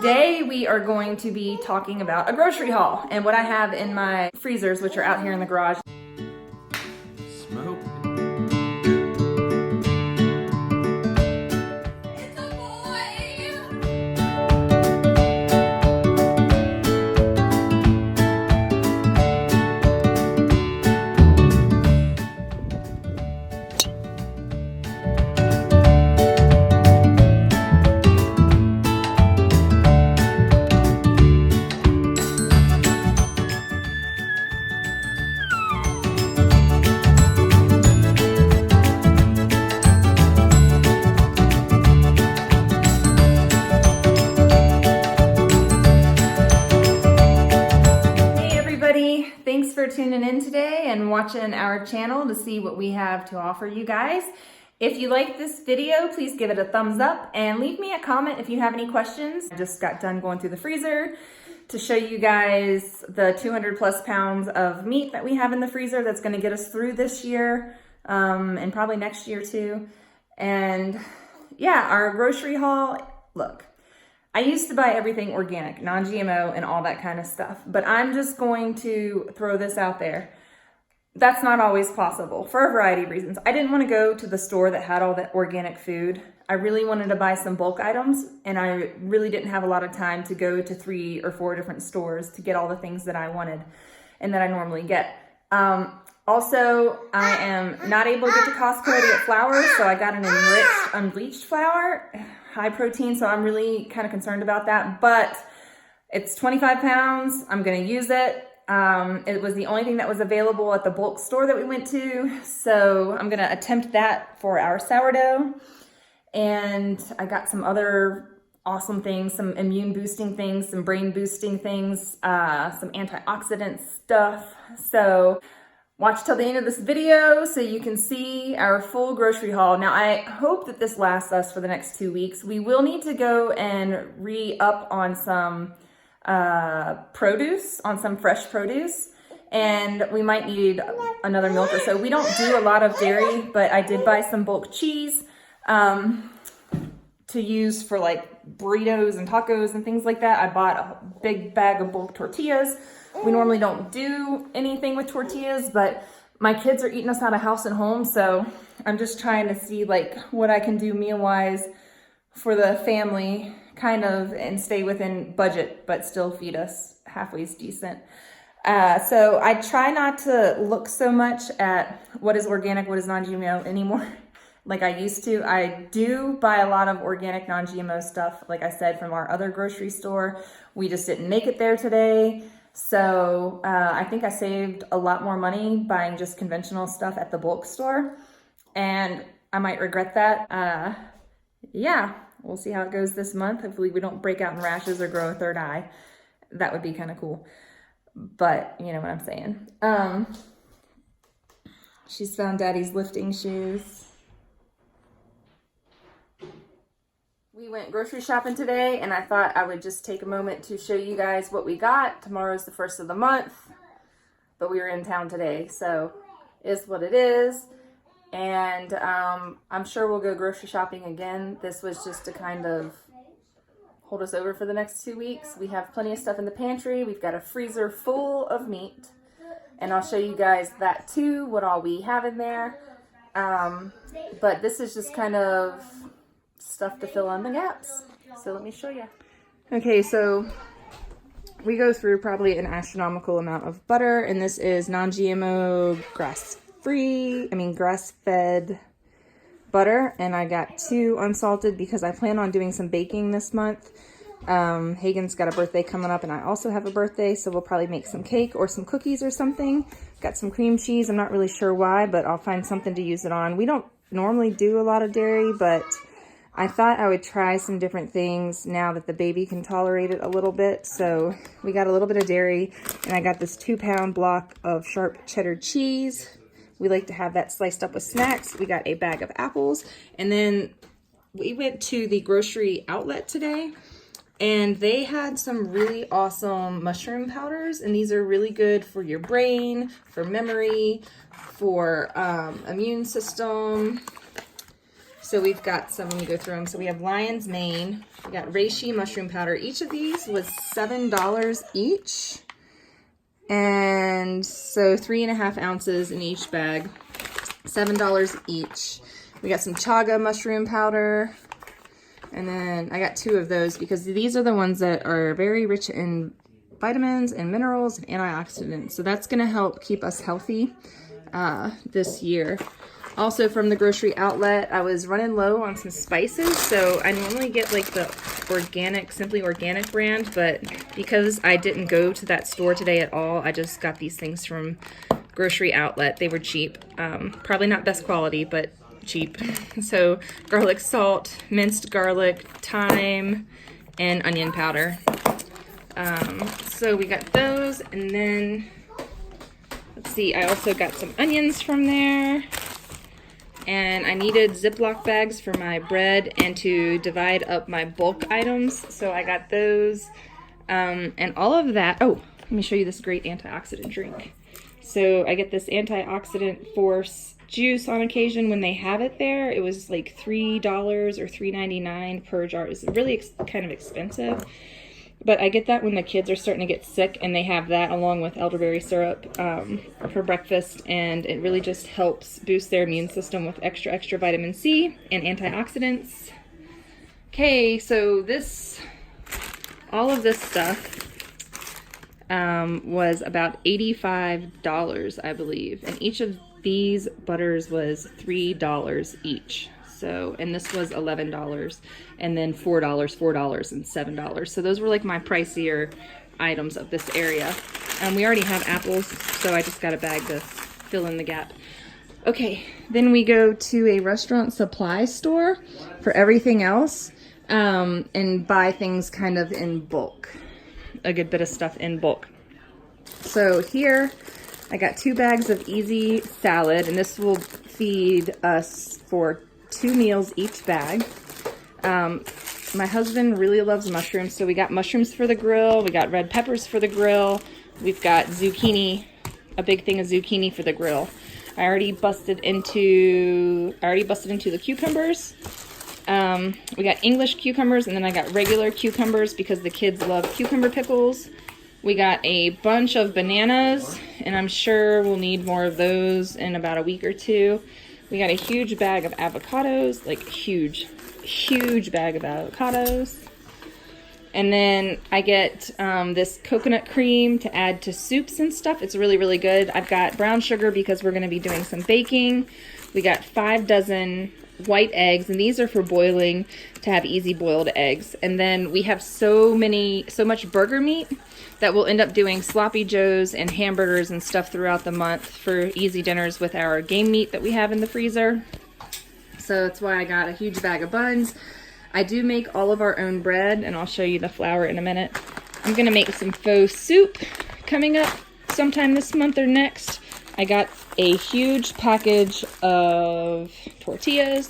Today we are going to be talking about a grocery haul and what I have in my freezers, which are out here in the garage. Smoke. Thanks for tuning in today and watching our channel to see what we have to offer you guys. If you like this video, please give it a thumbs up and leave me a comment if you have any questions. I just got done going through the freezer to show you guys the 200 plus pounds of meat that we have in the freezer that's going to get us through this year and probably next year too. And yeah, our grocery haul, look. I used to buy everything organic, non-GMO and all that kind of stuff, but I'm just going to throw this out there. That's not always possible for a variety of reasons. I didn't want to go to the store that had all that organic food. I really wanted to buy some bulk items, and I really didn't have a lot of time to go to 3 or 4 different stores to get all the things that I wanted and that I normally get. Also, I am not able to get to Costco to get flour, so I got an enriched, unbleached flour, high protein, so I'm really kind of concerned about that, but it's 25 pounds. I'm going to use it. It was the only thing that was available at the bulk store that we went to, so I'm going to attempt that for our sourdough. And I got some other awesome things, some immune boosting things, some brain boosting things, some antioxidant stuff. So watch till the end of this video so you can see our full grocery haul. Now, I hope that this lasts us for the next 2 weeks. We will need to go and re-up on some produce, on some fresh produce, and we might need another milk or so. We don't do a lot of dairy, but I did buy some bulk cheese to use for like burritos and tacos and things like that. I bought a big bag of bulk tortillas. We normally don't do anything with tortillas, but my kids are eating us out of house and home, so I'm just trying to see like what I can do meal-wise for the family, kind of, and stay within budget, but still feed us halfway decent. So I try not to look so much at what is organic, what is non-GMO anymore like I used to. I do buy a lot of organic non-GMO stuff, like I said, from our other grocery store. We just didn't make it there today. So I think I saved a lot more money buying just conventional stuff at the bulk store, and I might regret that. Yeah, we'll see how it goes this month. Hopefully we don't break out in rashes or grow a third eye. That would be kind of cool, but you know what I'm saying. She's found Daddy's lifting shoes. We went grocery shopping today, and I thought I would just take a moment to show you guys what we got. Tomorrow's the 1st of the month, but we were in town today, so it's what it is. And I'm sure we'll go grocery shopping again. This was just to kind of hold us over for the next 2 weeks. We have plenty of stuff in the pantry. We've got a freezer full of meat, and I'll show you guys that too, what all we have in there. But this is just kind of stuff to fill in the gaps. So let me show you. Okay, so we go through probably an astronomical amount of butter, and this is non-GMO, grass-fed butter, and I got 2 unsalted because I plan on doing some baking this month. Hagen's got a birthday coming up, and I also have a birthday, so we'll probably make some cake or some cookies or something. Got some cream cheese. I'm not really sure why, but I'll find something to use it on. We don't normally do a lot of dairy, but I thought I would try some different things now that the baby can tolerate it a little bit. So we got a little bit of dairy, and I got this 2-pound block of sharp cheddar cheese. We like to have that sliced up with snacks. We got a bag of apples, and then we went to the grocery outlet today, and they had some really awesome mushroom powders, and these are really good for your brain, for memory, for immune system. So we've got some, let me go through them. So we have lion's mane, we got reishi mushroom powder. Each of these was $7 each. And so 3.5 ounces in each bag, $7 each. We got some chaga mushroom powder. And then I got 2 of those because these are the ones that are very rich in vitamins and minerals and antioxidants. So that's gonna help keep us healthy this year. Also from the grocery outlet, I was running low on some spices. So I normally get like the organic, Simply Organic brand, but because I didn't go to that store today at all, I just got these things from grocery outlet. They were cheap. Probably not best quality, but cheap. So garlic salt, minced garlic, thyme, and onion powder. So we got those, and then let's see, I also got some onions from there, and I needed Ziploc bags for my bread and to divide up my bulk items, so I got those, and all of that. Oh, let me show you this great antioxidant drink. So I get this antioxidant force juice on occasion when they have it there. It was like $3 or $3.99 per jar. It's really kind of expensive, but I get that when the kids are starting to get sick, and they have that along with elderberry syrup for breakfast, and it really just helps boost their immune system with extra vitamin C and antioxidants. Okay, so all of this stuff was about $85, I believe, and each of these butters was $3 each. So, and this was $11, and then $4, and $7. So those were like my pricier items of this area. We already have apples, so I just got a bag to fill in the gap. Okay, then we go to a restaurant supply store for everything else, and buy things kind of in bulk. A good bit of stuff in bulk. So here I got 2 bags of easy salad, and this will feed us for 2 meals each bag. My husband really loves mushrooms, so we got mushrooms for the grill, we got red peppers for the grill, we've got zucchini, a big thing of zucchini for the grill. I already busted into the cucumbers. We got English cucumbers, and then I got regular cucumbers because the kids love cucumber pickles. We got a bunch of bananas, and I'm sure we'll need more of those in about a week or 2. We got a huge bag of avocados, like huge bag of avocados. And then I get this coconut cream to add to soups and stuff. It's really, really good. I've got brown sugar because we're going to be doing some baking. We got 5 dozen white eggs, and these are for boiling, to have easy boiled eggs. And then we have so much burger meat that we'll end up doing sloppy joes and hamburgers and stuff throughout the month for easy dinners with our game meat that we have in the freezer. So that's why I got a huge bag of buns. I do make all of our own bread, and I'll show you the flour in a minute. I'm gonna make some faux soup coming up sometime this month or next. I got a huge package of tortillas.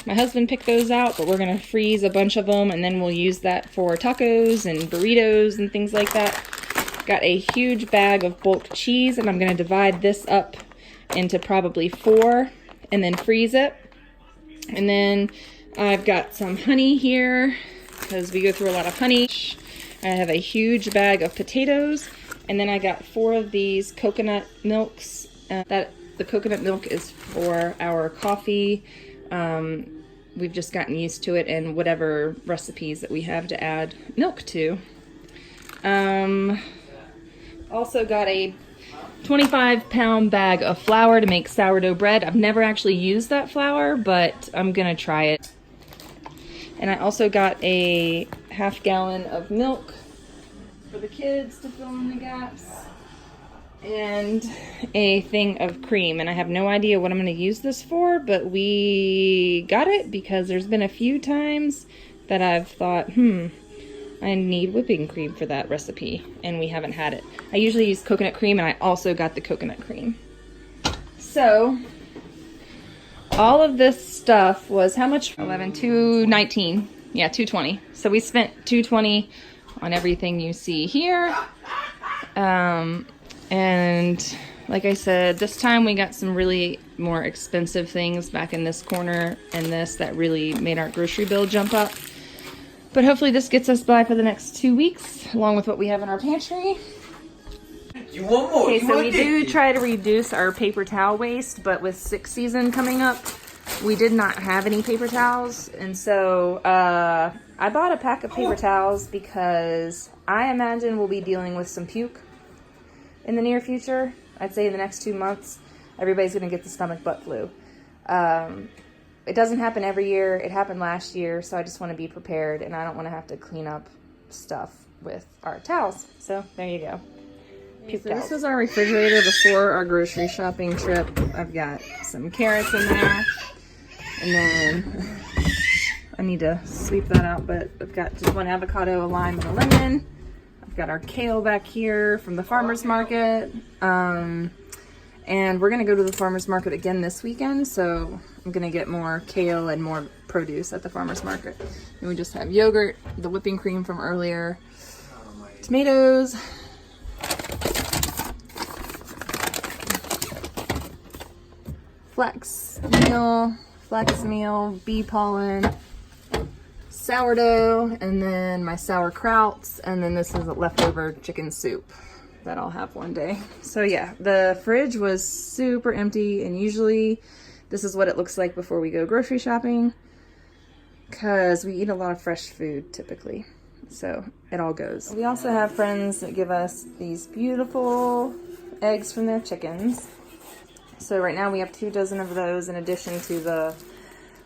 My husband picked those out, but we're gonna freeze a bunch of them, and then we'll use that for tacos and burritos and things like that. Got a huge bag of bulk cheese, and I'm gonna divide this up into probably 4 and then freeze it. And then I've got some honey here because we go through a lot of honey. I have a huge bag of potatoes, and then I got 4 of these coconut milks. The coconut milk is for our coffee. We've just gotten used to it in whatever recipes that we have to add milk to. Also got a 25-pound bag of flour to make sourdough bread. I've never actually used that flour, but I'm gonna try it. And I also got a half gallon of milk for the kids to fill in the gaps, and a thing of cream. And I have no idea what I'm gonna use this for, but we got it because there's been a few times that I've thought, I need whipping cream for that recipe, and we haven't had it. I usually use coconut cream, and I also got the coconut cream. So all of this stuff was how much? $219. Yeah, $220. So we spent $220 on everything you see here. And Like I said, this time we got some really more expensive things back in this corner and this that really made our grocery bill jump up. But hopefully this gets us by for the next 2 weeks, along with what we have in our pantry. You want more? Okay, so we do try to reduce our paper towel waste, but with 6 season coming up, we did not have any paper towels. And so I bought a pack of paper towels because I imagine we'll be dealing with some puke in the near future. I'd say in the next 2 months, everybody's going to get the stomach bug flu. It doesn't happen every year. It happened last year, so I just want to be prepared, and I don't want to have to clean up stuff with our towels. So there you go. So this was our refrigerator before our grocery shopping trip. I've got some carrots in there, and then I need to sweep that out, but I've got just 1 avocado, a lime, and a lemon. I've got our kale back here from the farmer's market. And we're gonna go to the farmer's market again this weekend, so I'm gonna get more kale and more produce at the farmer's market. And we just have yogurt, the whipping cream from earlier, tomatoes, flax meal, bee pollen, sourdough, and then my sauerkrauts, and then this is a leftover chicken soup that I'll have one day. So yeah, the fridge was super empty, and usually this is what it looks like before we go grocery shopping, because we eat a lot of fresh food typically, so it all goes. We also have friends that give us these beautiful eggs from their chickens. So right now we have 2 dozen of those in addition to the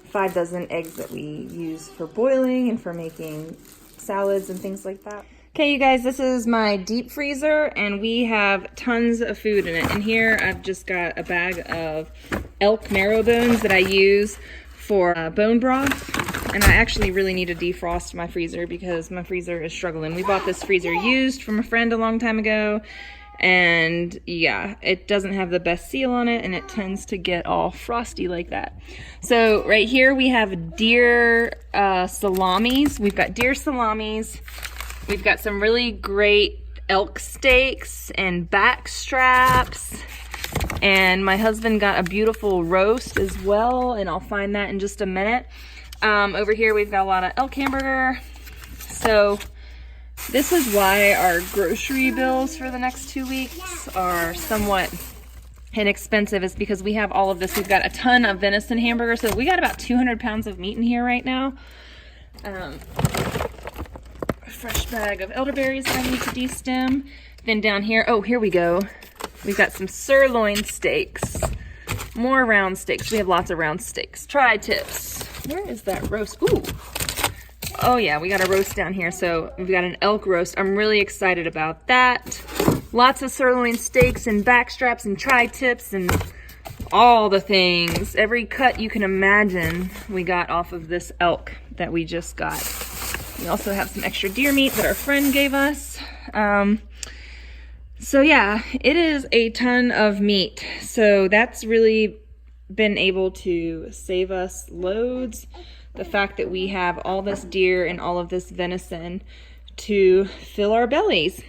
5 dozen eggs that we use for boiling and for making salads and things like that. Okay, you guys, this is my deep freezer, and we have tons of food in it. In here, I've just got a bag of elk marrow bones that I use for bone broth, and I actually really need to defrost my freezer because my freezer is struggling. We bought this freezer used from a friend a long time ago, and yeah, it doesn't have the best seal on it, and it tends to get all frosty like that. So right here we have deer salamis. We've got deer salamis. We've got some really great elk steaks and back straps. And my husband got a beautiful roast as well, and I'll find that in just a minute. Over here we've got a lot of elk hamburger. So this is why our grocery bills for the next 2 weeks are somewhat inexpensive, is because we have all of this. We've got a ton of venison hamburger, so we got about 200 pounds of meat in here right now. Fresh bag of elderberries that I need to de-stem. Then down here, oh, here we go. We've got some sirloin steaks. More round steaks. We have lots of round steaks. Tri-tips. Where is that roast? Ooh. Oh yeah, we got a roast down here. So we've got an elk roast. I'm really excited about that. Lots of sirloin steaks and backstraps and tri-tips and all the things. Every cut you can imagine we got off of this elk that we just got. We also have some extra deer meat that our friend gave us. So yeah, it is a ton of meat. So that's really been able to save us loads. The fact that we have all this deer and all of this venison to fill our bellies.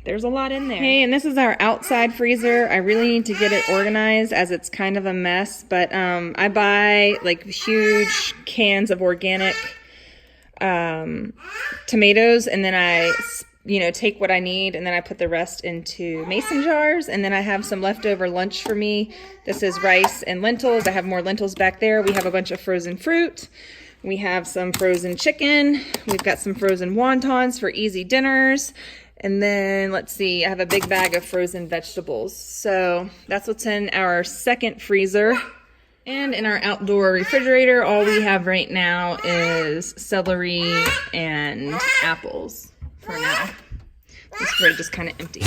There's a lot in there. Okay, and this is our outside freezer. I really need to get it organized as it's kind of a mess, but I buy like huge cans of organic tomatoes, and then I take what I need, and then I put the rest into mason jars, and then I have some leftover lunch for me. This is rice and lentils. I have more lentils back there. We have a bunch of frozen fruit. We have some frozen chicken. We've got some frozen wontons for easy dinners. And then, let's see, I have a big bag of frozen vegetables. So that's what's in our second freezer. And in our outdoor refrigerator, all we have right now is celery and apples for now. This fridge is kind of empty.